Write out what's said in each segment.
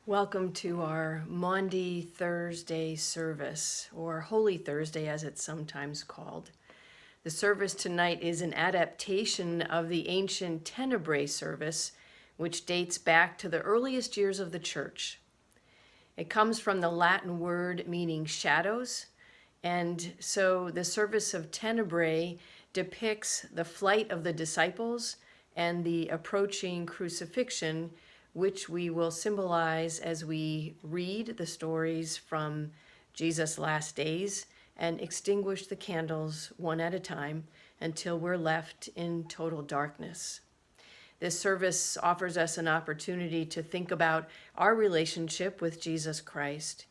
Welcome to our Maundy Thursday service, or Holy Thursday as it's sometimes called. The service tonight is an adaptation of the ancient Tenebrae service, which dates back to the earliest years of the church. It comes from the Latin word meaning shadows, and so the service of Tenebrae depicts the flight of the disciples and the approaching crucifixion, which we will symbolize as we read the stories from Jesus' last days and extinguish the candles one at a time until we're left in total darkness. This service offers us an opportunity to think about our relationship with Jesus Christ.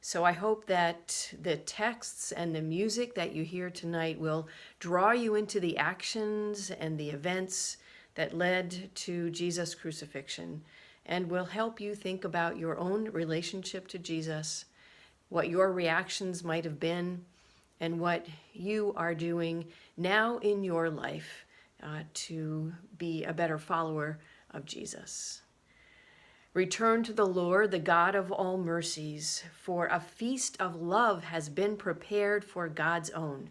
So I hope that the texts and the music that you hear tonight will draw you into the actions and the events that led to Jesus' crucifixion, and will help you think about your own relationship to Jesus, what your reactions might have been, and what you are doing now in your life to be a better follower of Jesus. Return to the Lord, the God of all mercies, for a feast of love has been prepared for God's own.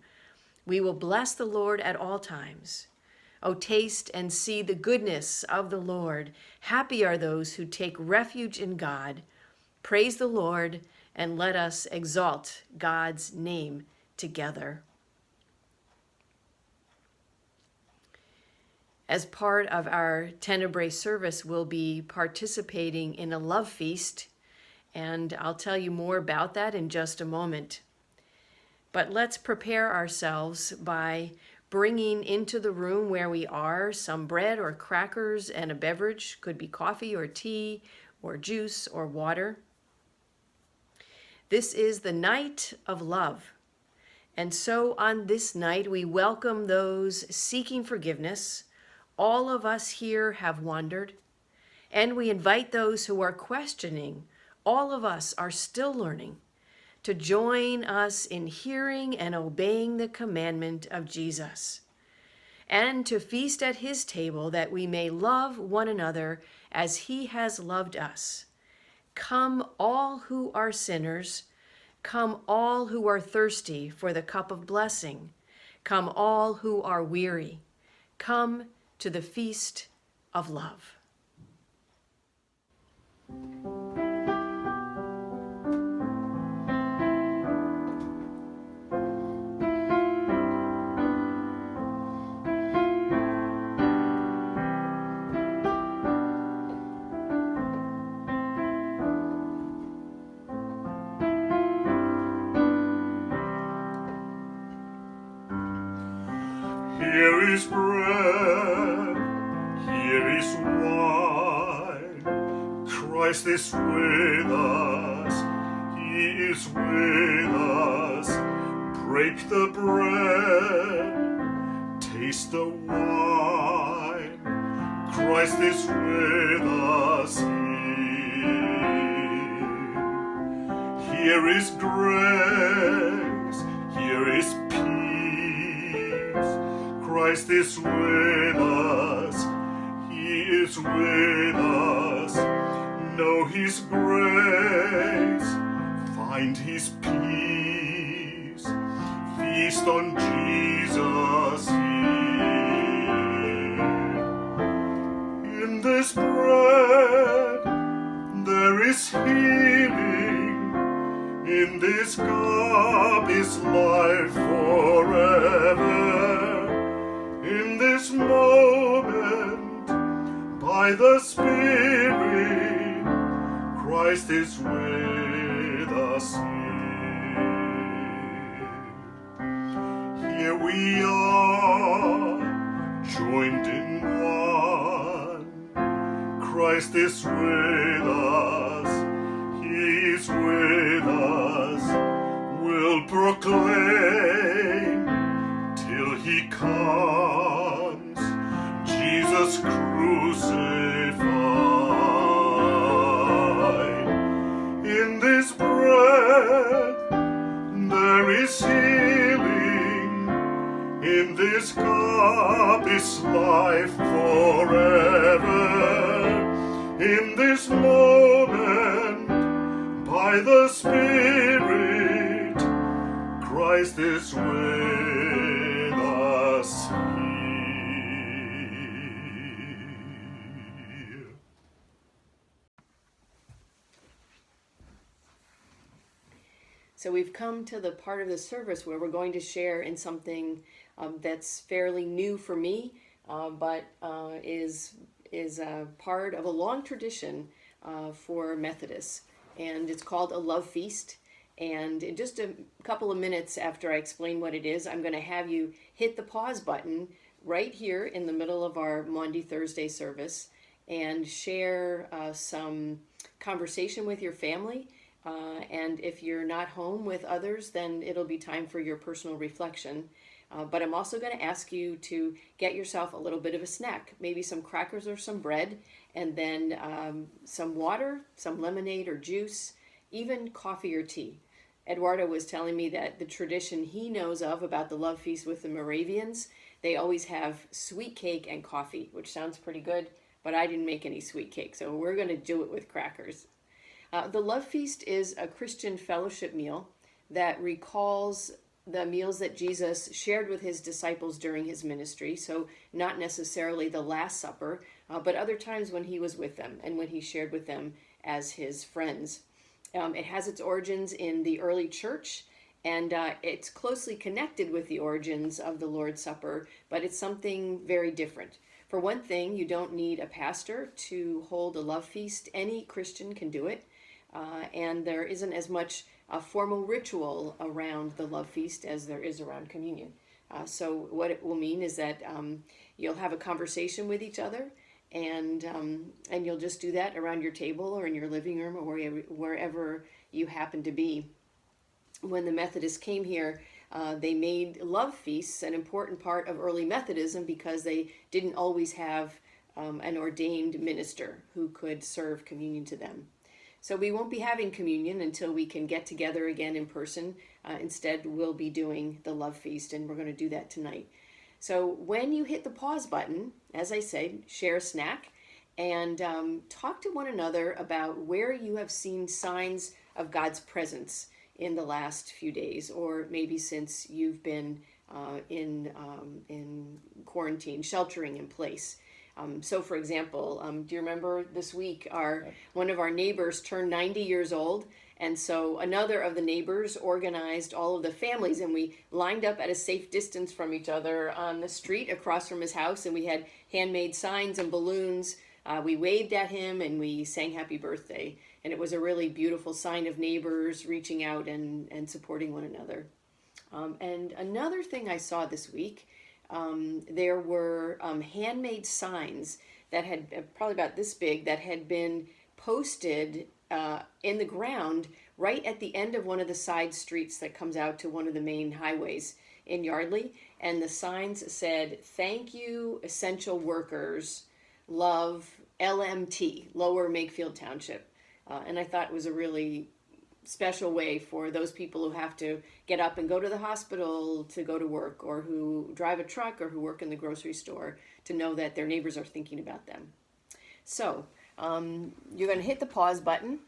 We will bless the Lord at all times. O taste and see the goodness of the Lord. Happy are those who take refuge in God. Praise the Lord, and let us exalt God's name together. As part of our Tenebrae service, we'll be participating in a love feast, and I'll tell you more about that in just a moment. But let's prepare ourselves by bringing into the room where we are some bread or crackers and a beverage, could be coffee or tea or juice or water. This is the night of love. And so on this night, we welcome those seeking forgiveness. All of us here have wandered, and we invite those who are questioning. All of us are still learning, to join us in hearing and obeying the commandment of Jesus, and to feast at his table that we may love one another as he has loved us. Come all who are sinners, come all who are thirsty for the cup of blessing, come all who are weary, come to the feast of love. Here is bread, here is wine. Christ is with us, he is with us. Break the bread, taste the wine. Christ is with us here. Here is grace, here is peace. Christ is with us, he is with us. Know his grace, find his peace. Feast on Jesus here. In this bread there is healing, in this cup is life forever. In this moment, by the Spirit, Christ is with us here. Here we are, joined in one. Christ is with us, he is with us. We'll proclaim till he comes, Jesus crucified. In this bread there is healing, in this cup is life forever. In this moment by the Spirit, Christ is with us here. So we've come to the part of the service where we're going to share in something that's fairly new for me, but is a part of a long tradition for Methodists, and it's called a love feast. And in just a couple of minutes after I explain what it is, I'm going to have you hit the pause button right here in the middle of our Maundy Thursday service and share some conversation with your family. And if you're not home with others, then it'll be time for your personal reflection. But I'm also going to ask you to get yourself a little bit of a snack, maybe some crackers or some bread, and then some water, some lemonade or juice, even coffee or tea. Eduardo was telling me that the tradition he knows of about the love feast with the Moravians, they always have sweet cake and coffee, which sounds pretty good, but I didn't make any sweet cake, so we're going to do it with crackers. The love feast is a Christian fellowship meal that recalls the meals that Jesus shared with his disciples during his ministry. So not necessarily the Last Supper, but other times when he was with them and when he shared with them as his friends. It has its origins in the early church, and it's closely connected with the origins of the Lord's Supper, but it's something very different. For one thing, you don't need a pastor to hold a love feast. Any Christian can do it. And there isn't as much formal ritual around the love feast as there is around communion. So what it will mean is that you'll have a conversation with each other, and you'll just do that around your table or in your living room or wherever you happen to be. When the Methodists came here, they made love feasts an important part of early Methodism because they didn't always have an ordained minister who could serve communion to them. So we won't be having communion until we can get together again in person. Instead, we'll be doing the love feast, and we're going to do that tonight. So when you hit the pause button, as I said, share a snack and talk to one another about where you have seen signs of God's presence in the last few days, or maybe since you've been in quarantine, sheltering in place. So, for example, do you remember this week one of our neighbors turned 90 years old, and so another of the neighbors organized all of the families, and we lined up at a safe distance from each other on the street across from his house, and we had handmade signs and balloons. We waved at him, and we sang happy birthday, and it was a really beautiful sign of neighbors reaching out and supporting one another. And another thing I saw this week, there were handmade signs that had probably about this big that had been posted in the ground right at the end of one of the side streets that comes out to one of the main highways in Yardley. And the signs said, "Thank you, essential workers, love LMT, Lower Makefield Township." And I thought it was a really special way for those people who have to get up and go to the hospital to go to work, or who drive a truck, or who work in the grocery store, to know that their neighbors are thinking about them. So you're going to hit the pause button.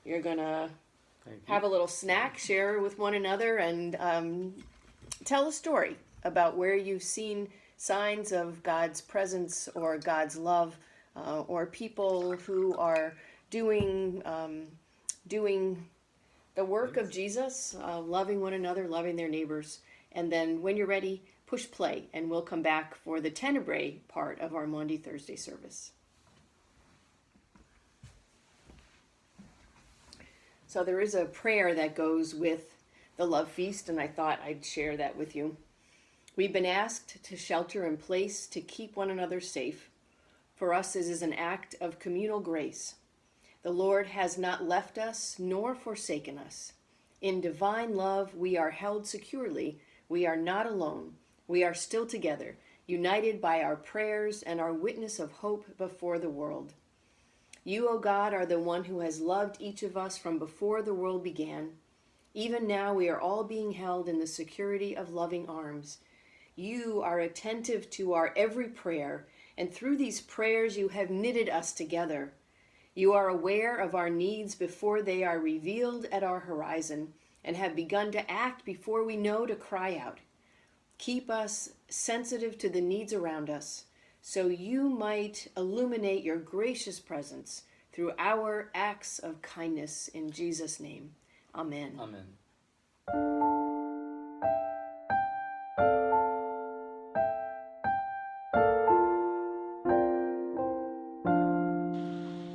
You're going to have a little snack, share with one another, and tell a story about where you've seen signs of God's presence or God's love, or people who are doing the work of Jesus, loving one another, loving their neighbors. And then when you're ready, push play, and we'll come back for the Tenebrae part of our Maundy Thursday service. So there is a prayer that goes with the love feast, and I thought I'd share that with you. We've been asked to shelter in place to keep one another safe. For us, this is an act of communal grace. The Lord has not left us nor forsaken us. In divine love, we are held securely. We are not alone. We are still together, united by our prayers and our witness of hope before the world. You, O God, are the one who has loved each of us from before the world began. Even now, we are all being held in the security of loving arms. You are attentive to our every prayer, and through these prayers, you have knitted us together. You are aware of our needs before they are revealed at our horizon and have begun to act before we know to cry out. Keep us sensitive to the needs around us, so you might illuminate your gracious presence through our acts of kindness. In Jesus' name, amen. Amen.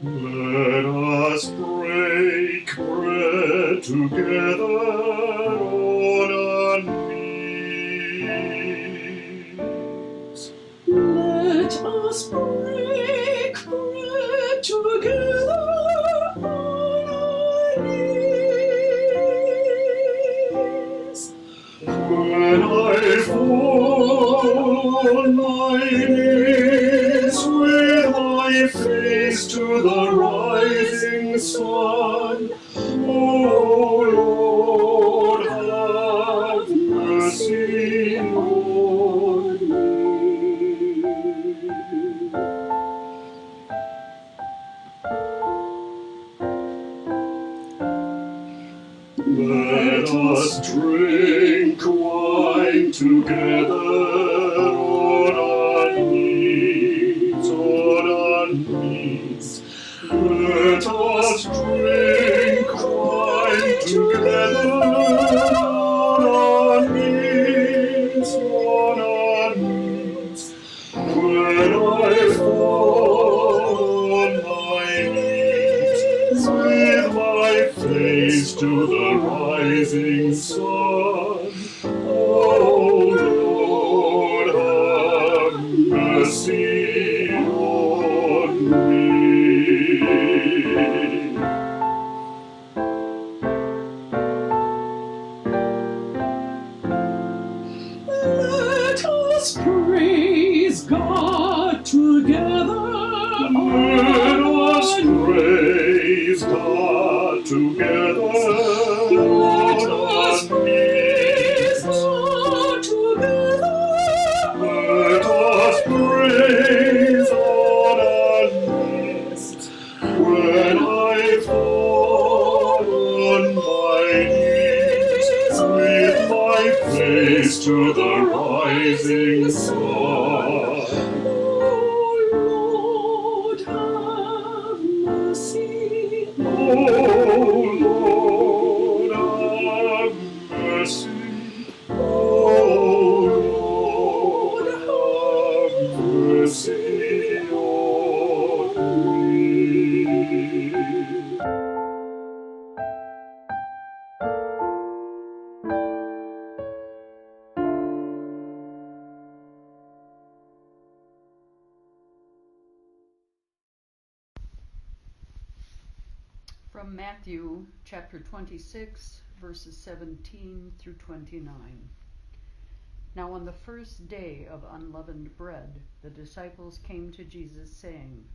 Let us break bread together on our knees. Let us break bread together on our knees. When I fall on my knees with my face to the rising sun, oh Lord, have mercy on me. Let us drink wine together on our knees, on our knees. Let us drink wine together on our knees, on our knees. When I fall on my knees with my face to the rising sun, oh Lord, have mercy on me. Let us praise God together Let on us our knees. praise God together Let on us our praise knees. God together Let us praise on our knees. When I fall on my knees with my face to the rising sun, Oh Lord, have mercy. oh Lord, have mercy. Oh Lord, have mercy on me. From Matthew chapter 26, verses 17 through 29. Now on the first day of unleavened bread, the disciples came to Jesus saying,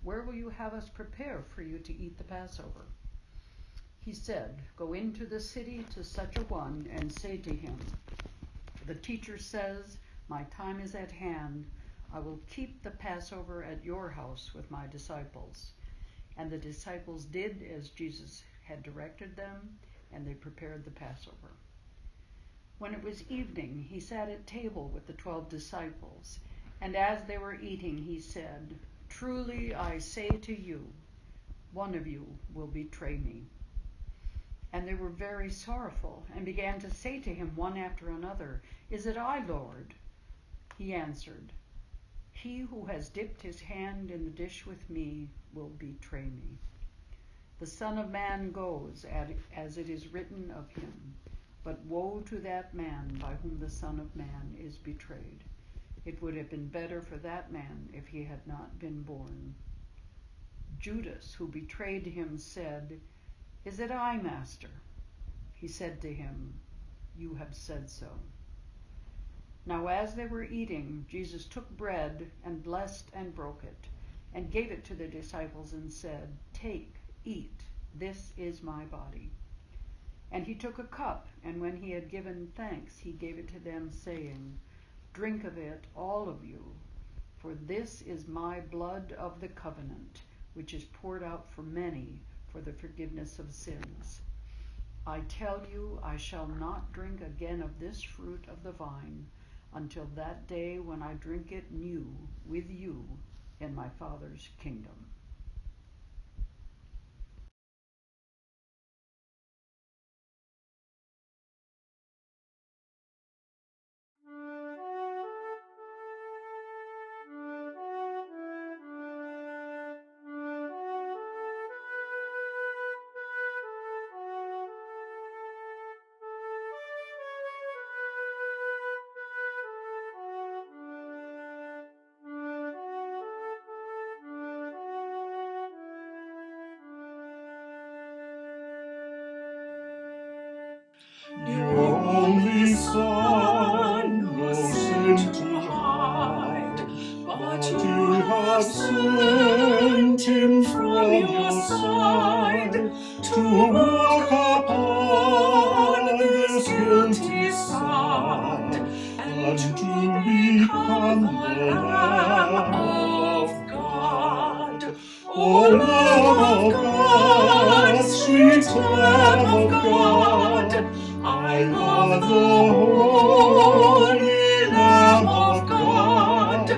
"Where will you have us prepare for you to eat the Passover?" He said, "Go into the city to such a one and say to him, 'The teacher says, my time is at hand. I will keep the Passover at your house with my disciples.' And the disciples did as Jesus had directed them, and they prepared the Passover. When it was evening, he sat at table with the 12 disciples, and as they were eating, he said, 'Truly I say to you, one of you will betray me.' And they were very sorrowful, and began to say to him one after another, 'Is it I, Lord?' He answered, 'He who has dipped his hand in the dish with me will betray me. The Son of Man goes as it is written of him, but woe to that man by whom the Son of Man is betrayed. It would have been better for that man if he had not been born.' Judas, who betrayed him, said, 'Is it I, Master?' He said to him, 'You have said so.' Now as they were eating, Jesus took bread and blessed and broke it, and gave it to the disciples and said, 'Take, eat, this is my body.' And he took a cup, and when he had given thanks, he gave it to them, saying, 'Drink of it, all of you, for this is my blood of the covenant, which is poured out for many for the forgiveness of sins. I tell you, I shall not drink again of this fruit of the vine until that day when I drink it new with you in my Father's kingdom. Your only Son, no sin to hide, but you have sent him from your side to walk upon this guilty sand and to become the Lamb of God. O Lamb of God, sweet Lamb of God, I love the holy Lamb of God.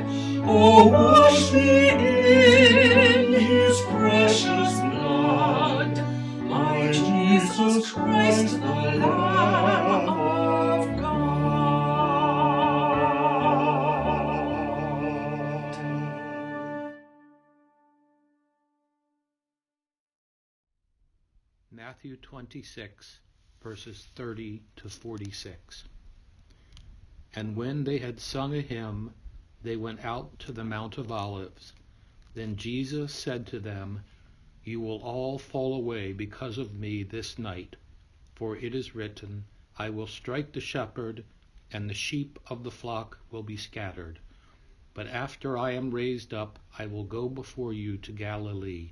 Oh, wash me in his precious blood, my Jesus Christ, the Lamb of God. Matthew 26, verses 30 to 46. And when they had sung a hymn, they went out to the Mount of Olives. Then Jesus said to them, You will all fall away because of me this night, for it is written, I will strike the shepherd, and the sheep of the flock will be scattered. But after I am raised up, I will go before you to Galilee.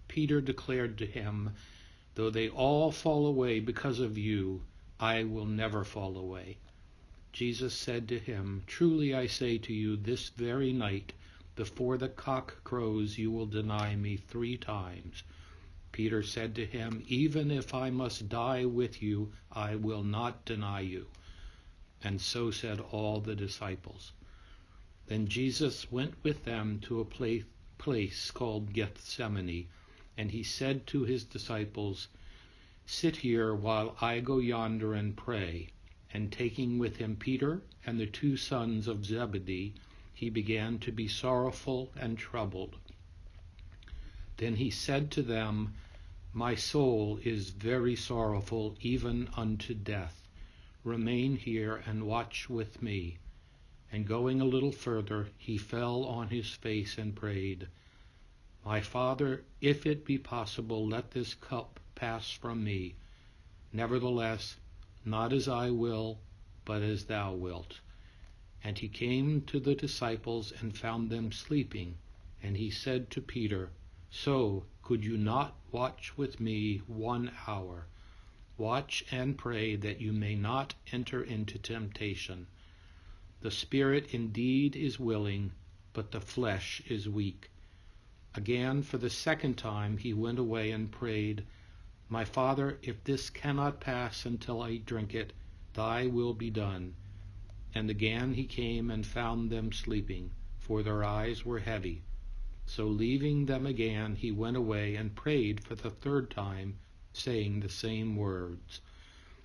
Peter declared to him, Though they all fall away because of you, I will never fall away. Jesus said to him, Truly I say to you, this very night, before the cock crows, you will deny me 3 times. Peter said to him, Even if I must die with you, I will not deny you. And so said all the disciples. Then Jesus went with them to a place called Gethsemane, and he said to his disciples, Sit here while I go yonder and pray. And taking with him Peter and the 2 sons of Zebedee, he began to be sorrowful and troubled. Then he said to them, My soul is very sorrowful, even unto death. Remain here and watch with me. And going a little further, he fell on his face and prayed, My Father, if it be possible, let this cup pass from me. Nevertheless, not as I will, but as thou wilt. And he came to the disciples and found them sleeping. And he said to Peter, So could you not watch with me 1 hour? Watch and pray that you may not enter into temptation. The spirit indeed is willing, but the flesh is weak. Again, for the 2nd time, he went away and prayed, My Father, if this cannot pass until I drink it, thy will be done. And again he came and found them sleeping, for their eyes were heavy. So leaving them again, he went away and prayed for the 3rd time, saying the same words.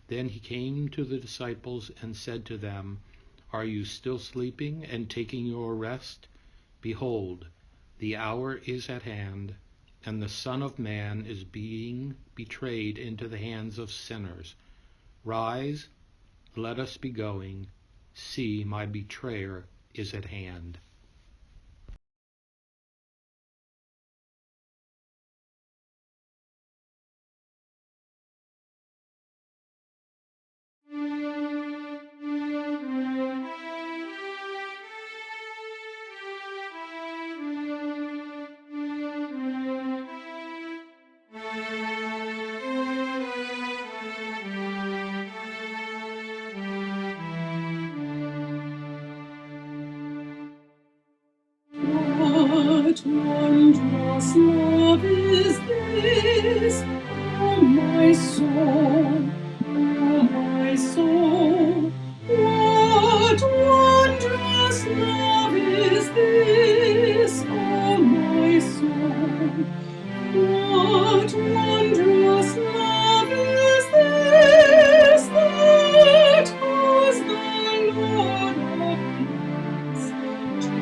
Then he came to the disciples and said to them, Are you still sleeping and taking your rest? Behold, the hour is at hand, and the Son of Man is being betrayed into the hands of sinners. Rise, let us be going. See, my betrayer is at hand. What wondrous wondrous love is this, oh my soul, oh my soul. What wondrous love is this, oh my soul? What wondrous love is this that caused the Lord of peace to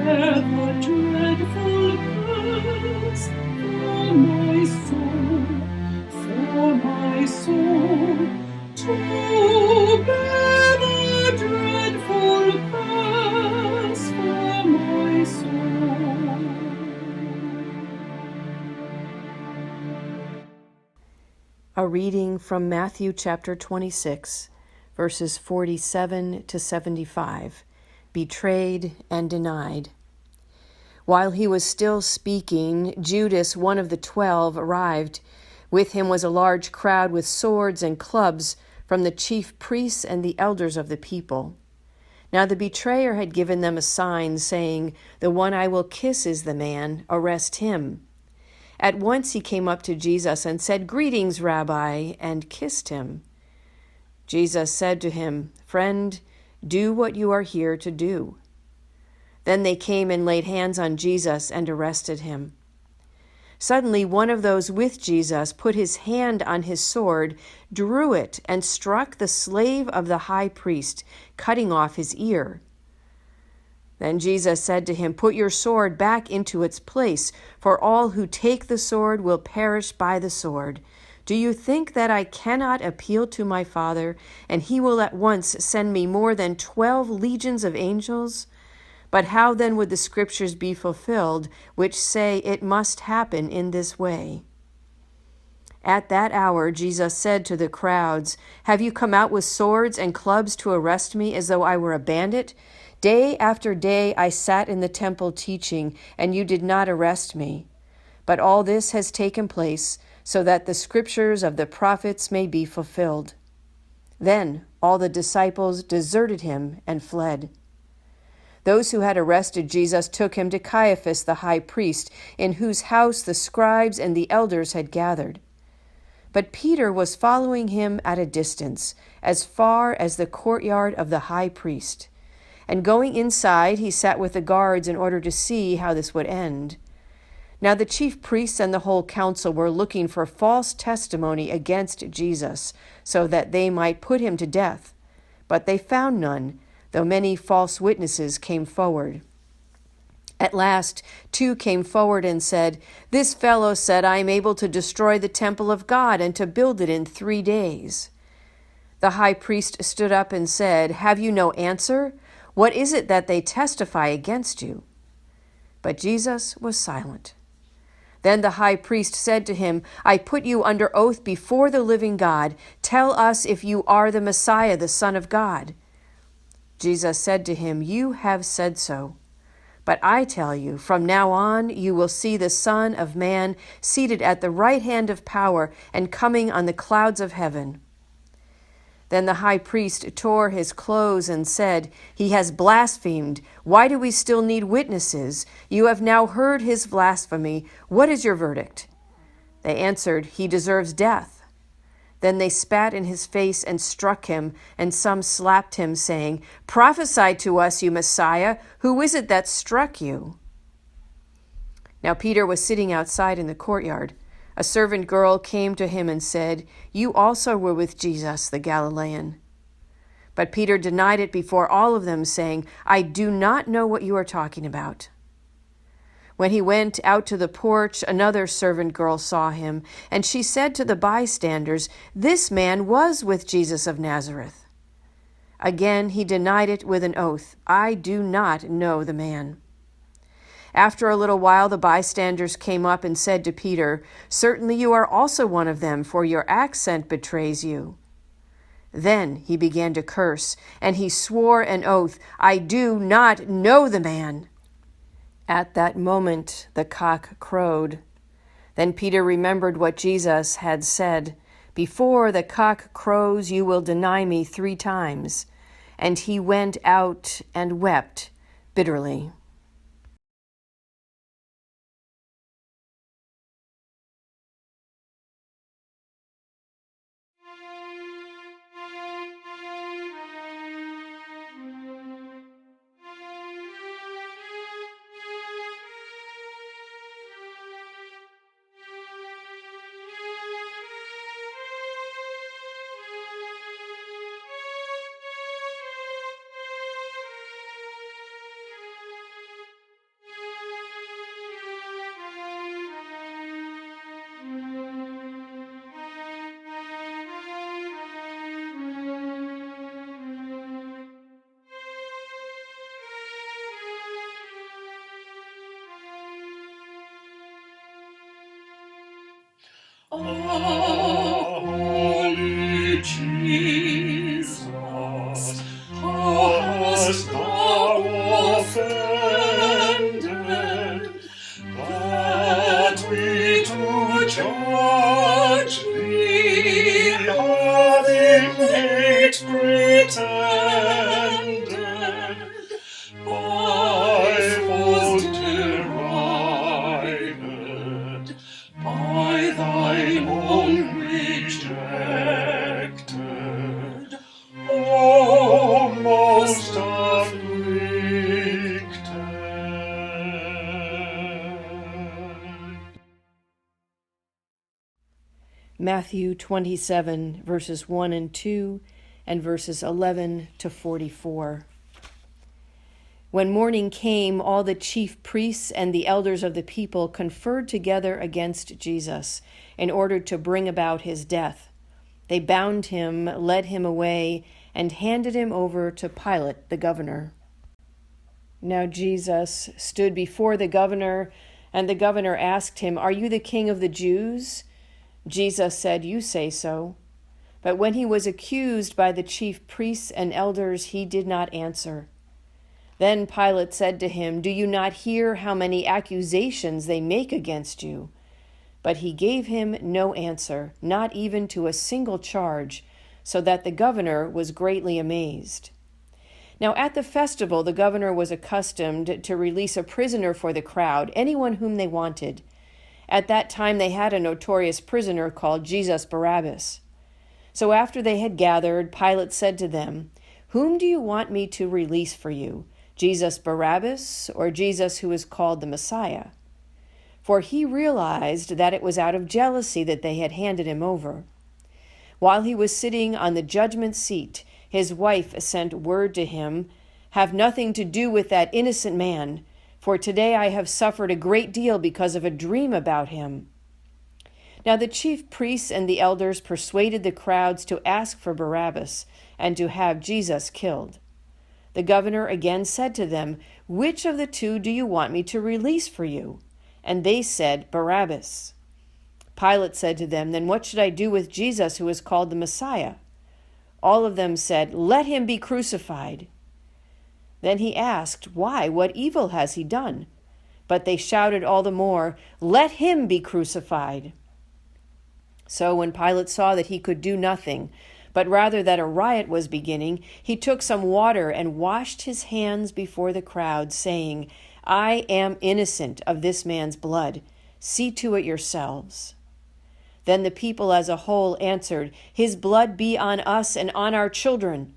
bear the dreadful curse for my soul, to bear the dreadful curse for my soul. A reading from Matthew chapter 26, verses 47 to 75, betrayed and denied. While he was still speaking, Judas, one of the 12, arrived. With him was a large crowd with swords and clubs from the chief priests and the elders of the people. Now the betrayer had given them a sign, saying, "The one I will kiss is the man, arrest him." At once he came up to Jesus and said, "Greetings, Rabbi," and kissed him. Jesus said to him, "Friend, do what you are here to do." Then they came and laid hands on Jesus and arrested him. Suddenly one of those with Jesus put his hand on his sword, drew it, and struck the slave of the high priest, cutting off his ear. Then Jesus said to him, "Put your sword back into its place, for all who take the sword will perish by the sword. Do you think that I cannot appeal to my Father, and he will at once send me more than 12 legions of angels? But how then would the scriptures be fulfilled, which say it must happen in this way?" At that hour Jesus said to the crowds, "Have you come out with swords and clubs to arrest me as though I were a bandit? Day after day I sat in the temple teaching, and you did not arrest me. But all this has taken place so that the scriptures of the prophets may be fulfilled." Then all the disciples deserted him and fled. Those who had arrested Jesus took him to Caiaphas the high priest, in whose house the scribes and the elders had gathered. But Peter was following him at a distance, as far as the courtyard of the high priest. And going inside, he sat with the guards in order to see how this would end. Now the chief priests and the whole council were looking for false testimony against Jesus, so that they might put him to death. But they found none, though many false witnesses came forward. At last, 2 came forward and said, "This fellow said, 'I am able to destroy the temple of God and to build it in 3 days.'" The high priest stood up and said, "Have you no answer? What is it that they testify against you?" But Jesus was silent. Then the high priest said to him, "I put you under oath before the living God. Tell us if you are the Messiah, the Son of God." Jesus said to him, "You have said so. But I tell you, from now on you will see the Son of Man seated at the right hand of power and coming on the clouds of heaven." Then the high priest tore his clothes and said, "He has blasphemed. Why do we still need witnesses? You have now heard his blasphemy. What is your verdict?" They answered, "He deserves death." Then they spat in his face and struck him, and some slapped him, saying, "Prophesy to us, you Messiah. Who is it that struck you?" Now Peter was sitting outside in the courtyard. A servant girl came to him and said, "You also were with Jesus the Galilean." But Peter denied it before all of them, saying, "I do not know what you are talking about." When he went out to the porch, another servant girl saw him, and she said to the bystanders, "This man was with Jesus of Nazareth." Again he denied it with an oath, "I do not know the man." After a little while, the bystanders came up and said to Peter, "Certainly you are also one of them, for your accent betrays you." Then he began to curse, and he swore an oath, "I do not know the man." At that moment, the cock crowed. Then Peter remembered what Jesus had said, "Before the cock crows, you will deny me 3 times." And he went out and wept bitterly. Holy Jesus, how hast thou offended, that we to judge thee, having hate pretended, by foes derided, by thine own rejected, O most afflicted. Matthew 27, verses 1 and 2, and verses 11 to 44. When morning came, all the chief priests and the elders of the people conferred together against Jesus in order to bring about his death. They bound him, led him away, and handed him over to Pilate, the governor. Now Jesus stood before the governor, and the governor asked him, "Are you the king of the Jews?" Jesus said, "You say so." But when he was accused by the chief priests and elders, he did not answer. Then Pilate said to him, "Do you not hear how many accusations they make against you?" But he gave him no answer, not even to a single charge, so that the governor was greatly amazed. Now at the festival, the governor was accustomed to release a prisoner for the crowd, anyone whom they wanted. At that time they had a notorious prisoner called Jesus Barabbas. So after they had gathered, Pilate said to them, "Whom do you want me to release for you, Jesus Barabbas or Jesus who is called the Messiah?" For he realized that it was out of jealousy that they had handed him over. While he was sitting on the judgment seat, his wife sent word to him, "Have nothing to do with that innocent man, for today I have suffered a great deal because of a dream about him." Now the chief priests and the elders persuaded the crowds to ask for Barabbas and to have Jesus killed. The governor again said to them, "Which of the two do you want me to release for you?" And they said, "Barabbas." Pilate said to them, "Then what should I do with Jesus who is called the Messiah?" All of them said, "Let him be crucified." Then he asked, "Why? What evil has he done?" But they shouted all the more, "Let him be crucified." So when Pilate saw that he could do nothing, but rather that a riot was beginning, he took some water and washed his hands before the crowd, saying, "I am innocent of this man's blood. See to it yourselves." Then the people as a whole answered, "His blood be on us and on our children."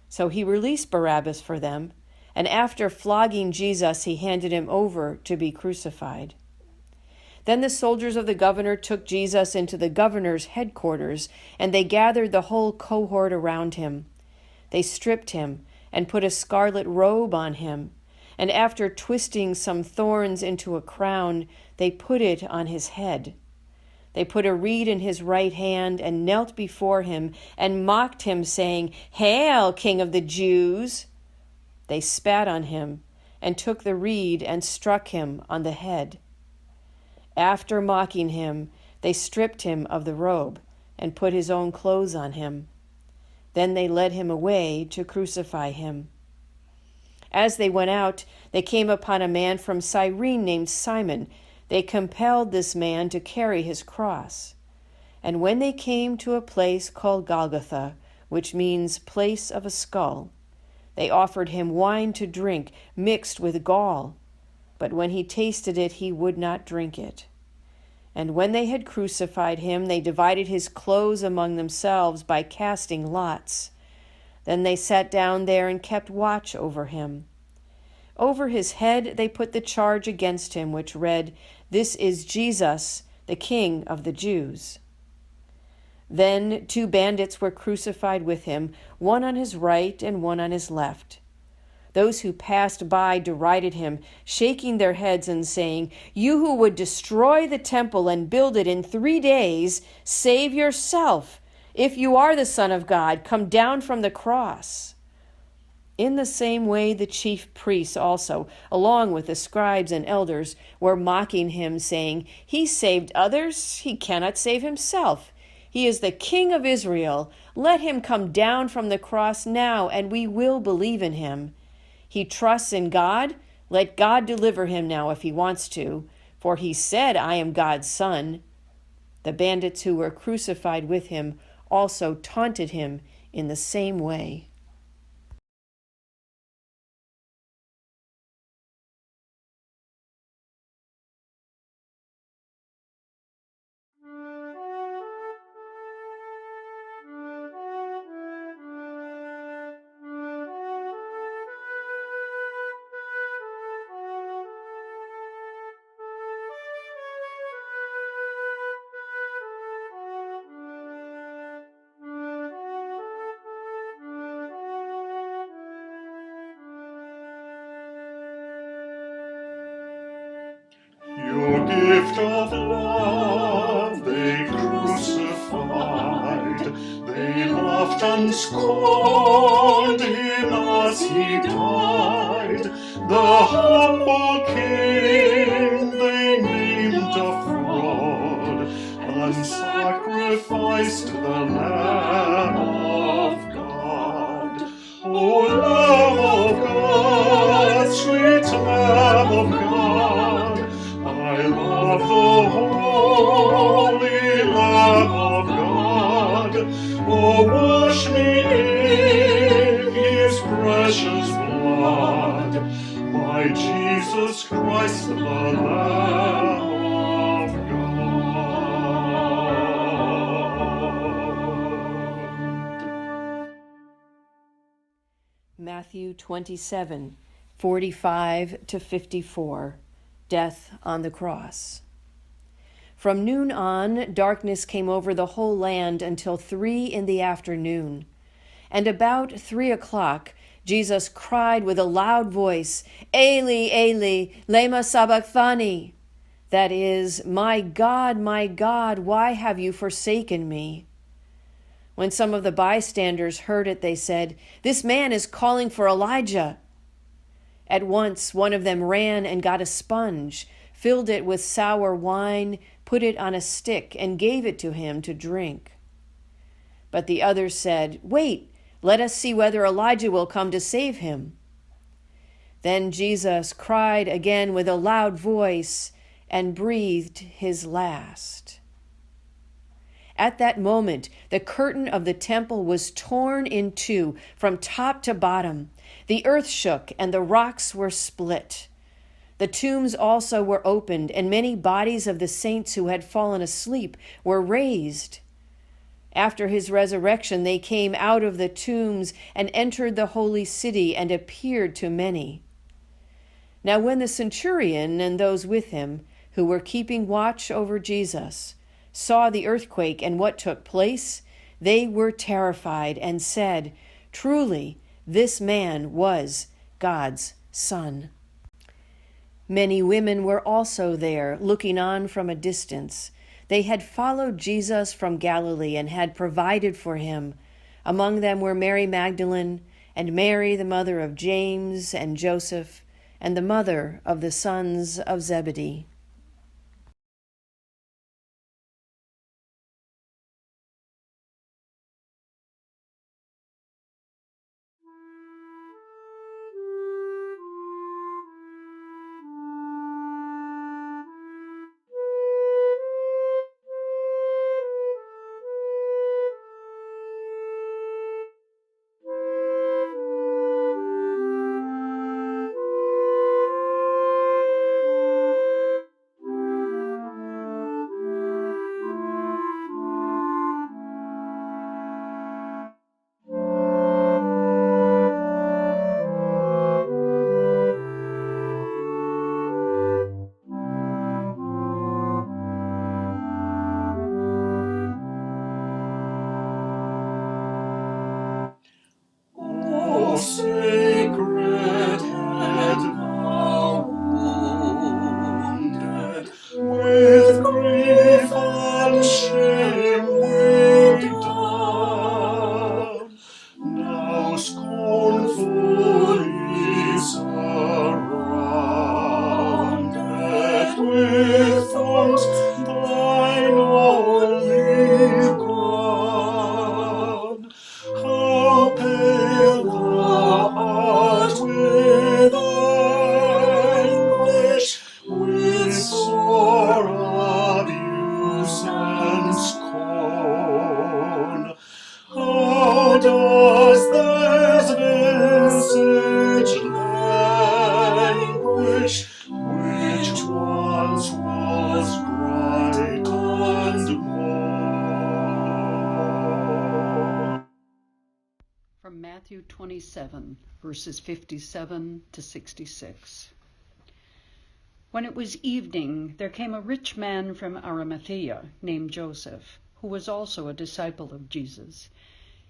So he released Barabbas for them, and after flogging Jesus, he handed him over to be crucified. Then the soldiers of the governor took Jesus into the governor's headquarters, and they gathered the whole cohort around him. They stripped him and put a scarlet robe on him, and after twisting some thorns into a crown, they put it on his head. They put a reed in his right hand and knelt before him and mocked him, saying, "Hail, King of the Jews!" They spat on him and took the reed and struck him on the head. After mocking him, they stripped him of the robe and put his own clothes on him. Then they led him away to crucify him. As they went out, they came upon a man from Cyrene named Simon. They compelled this man to carry his cross. And when they came to a place called Golgotha, which means place of a skull, they offered him wine to drink mixed with gall. But when he tasted it, he would not drink it. And when they had crucified him, they divided his clothes among themselves by casting lots. Then they sat down there and kept watch over him. Over his head they put the charge against him, which read, "This is Jesus, the King of the Jews." Then 2 bandits were crucified with him, one on his right and one on his left. Those who passed by derided him, shaking their heads and saying, "You who would destroy the temple and build it in 3 days, save yourself. If you are the Son of God, come down from the cross." In the same way, the chief priests also, along with the scribes and elders, were mocking him, saying, "He saved others, he cannot save himself. He is the King of Israel. Let him come down from the cross now, and we will believe in him. He trusts in God. Let God deliver him now if he wants to, for he said, 'I am God's son.'" The bandits who were crucified with him also taunted him in the same way. Your gift of love they crucified. They laughed and scorned him as he died. The humble king they named a fraud and sacrificed the Lamb of God. O Lamb of God, sweet Lamb of God, I love the holy Lamb of God. Oh, wash me in his precious blood, my Jesus Christ, the Lamb of God. Matthew 27:45 to 54. Death on the cross. From noon on, darkness came over the whole land until 3 in the afternoon. And about 3 o'clock, Jesus cried with a loud voice, "Eli, Eli, lema sabachthani?" That is, my God, why have you forsaken me?" When some of the bystanders heard it, they said, "This man is calling for Elijah." At once one of them ran and got a sponge, filled it with sour wine, put it on a stick, and gave it to him to drink. But the others said, "Wait, let us see whether Elijah will come to save him." Then Jesus cried again with a loud voice and breathed his last. At that moment, the curtain of the temple was torn in two from top to bottom. The earth shook and the rocks were split. The tombs also were opened, and many bodies of the saints who had fallen asleep were raised. After his resurrection, they came out of the tombs and entered the holy city and appeared to many. Now when the centurion and those with him, who were keeping watch over Jesus, saw the earthquake and what took place, they were terrified and said, "Truly, this man was God's Son." Many women were also there, looking on from a distance. They had followed Jesus from Galilee and had provided for him. Among them were Mary Magdalene, and Mary, the mother of James and Joseph, and the mother of the sons of Zebedee. bush, which once was bright and more. From Matthew 27, verses 57 to 66. When it was evening, there came a rich man from Arimathea named Joseph, who was also a disciple of Jesus.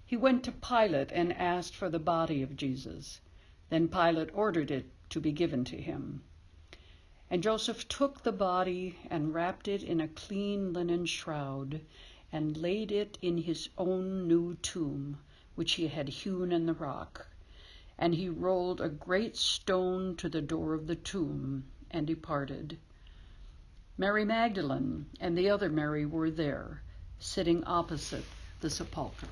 He went to Pilate and asked for the body of Jesus. Then Pilate ordered it to be given to him. And Joseph took the body and wrapped it in a clean linen shroud and laid it in his own new tomb, which he had hewn in the rock. And he rolled a great stone to the door of the tomb and departed. Mary Magdalene and the other Mary were there, sitting opposite the sepulchre.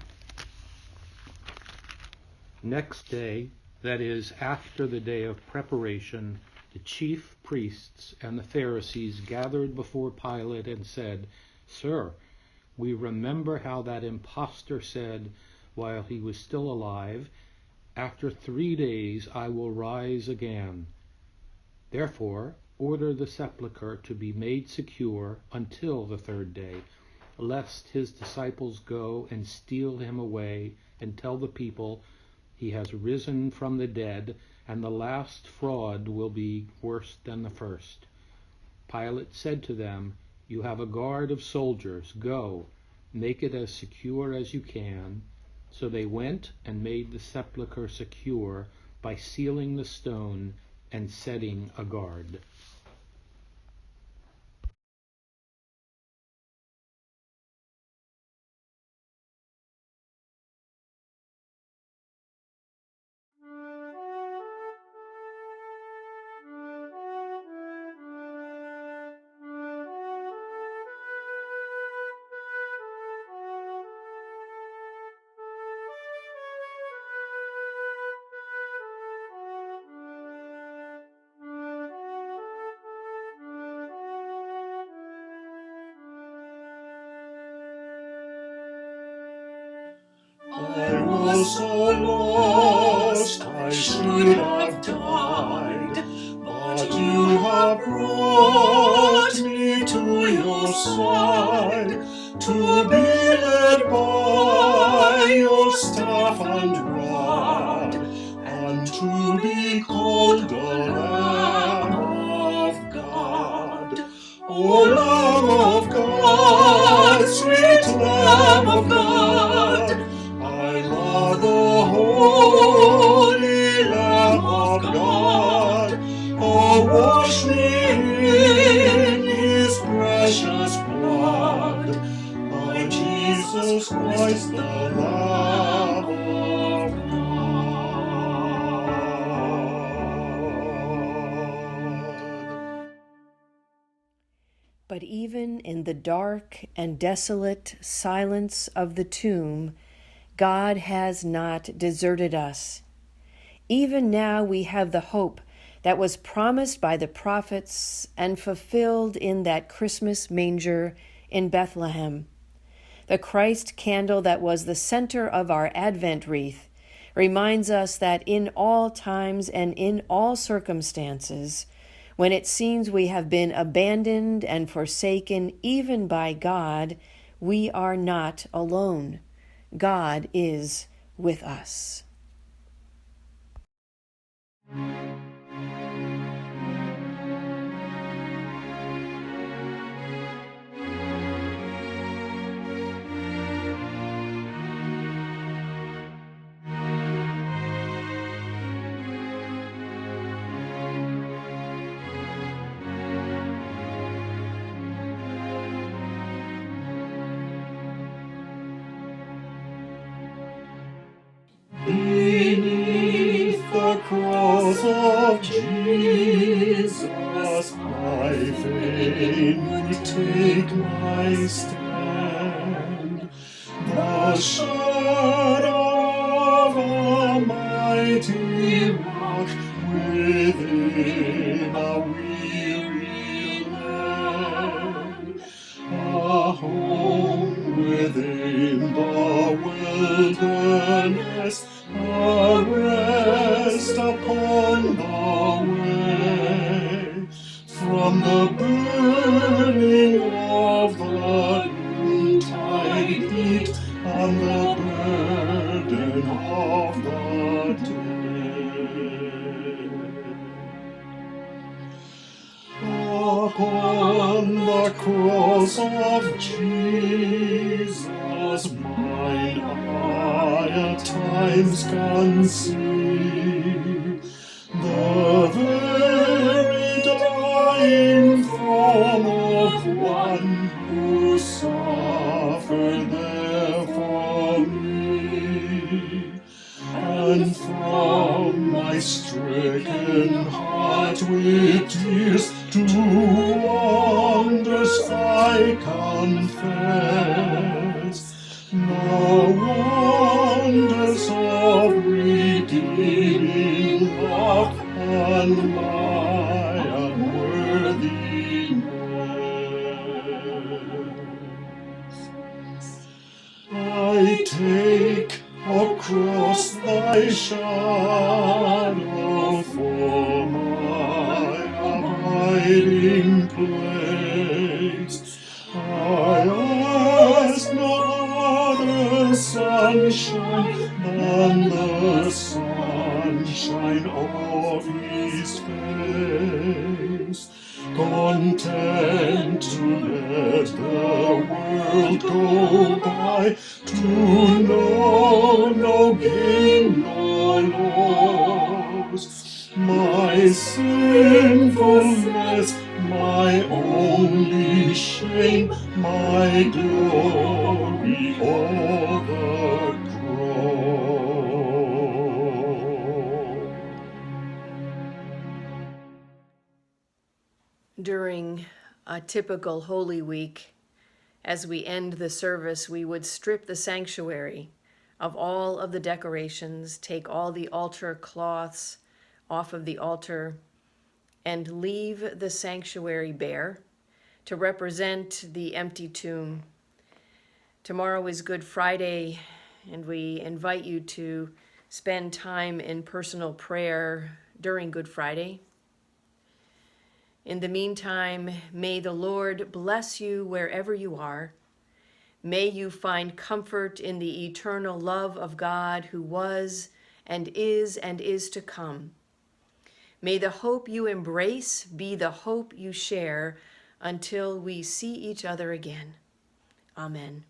Next day, that is, after the day of preparation, the chief priests and the Pharisees gathered before Pilate and said, "Sir, we remember how that impostor said, while he was still alive, 'After 3 days I will rise again.' Therefore, order the sepulchre to be made secure until the 3rd day, lest his disciples go and steal him away and tell the people, 'He has risen from the dead,' and the last fraud will be worse than the first." Pilate said to them, "You have a guard of soldiers. Go, make it as secure as you can." So they went and made the sepulchre secure by sealing the stone and setting a guard. I was so lost I should have died, but you have brought me to your side, to be led by your staff and rod, and to be called the Lamb of God. O Lamb of God, sweet Lamb of God, I love the holy Lamb of God. Oh, wash me in his precious blood, my Jesus Christ, the Lamb of God. But even in the dark and desolate silence of the tomb, God has not deserted us. Even now we have the hope that was promised by the prophets and fulfilled in that Christmas manger in Bethlehem. The Christ candle that was the center of our Advent wreath reminds us that in all times and in all circumstances, when it seems we have been abandoned and forsaken even by God, we are not alone. God is with us. Beneath the cross of Jesus, I fain would take my stand. The shadow of a mighty rock within a weary land, a home within the wilderness, a rest upon the way. the burning of the noontide heat, and the burden of the day. Upon the cross of Jesus, mine eye at times can see the very dying form of one who suffered there for me. And from my stricken heart with tears to wonders I confess the wonders of redeeming love and my unworthiness. I take across thy shadow for my abiding place. I ask no other sunshine than the sunshine of his face. Content to let the world go by, to know no gain nor loss. My sinfulness, my only shame, my glory o'er the cross. During a typical Holy Week, as we end the service, we would strip the sanctuary of all of the decorations, take all the altar cloths off of the altar, and leave the sanctuary bare to represent the empty tomb. Tomorrow is Good Friday, and we invite you to spend time in personal prayer during Good Friday. In the meantime, may the Lord bless you wherever you are. May you find comfort in the eternal love of God who was and is to come. May the hope you embrace be the hope you share until we see each other again. Amen.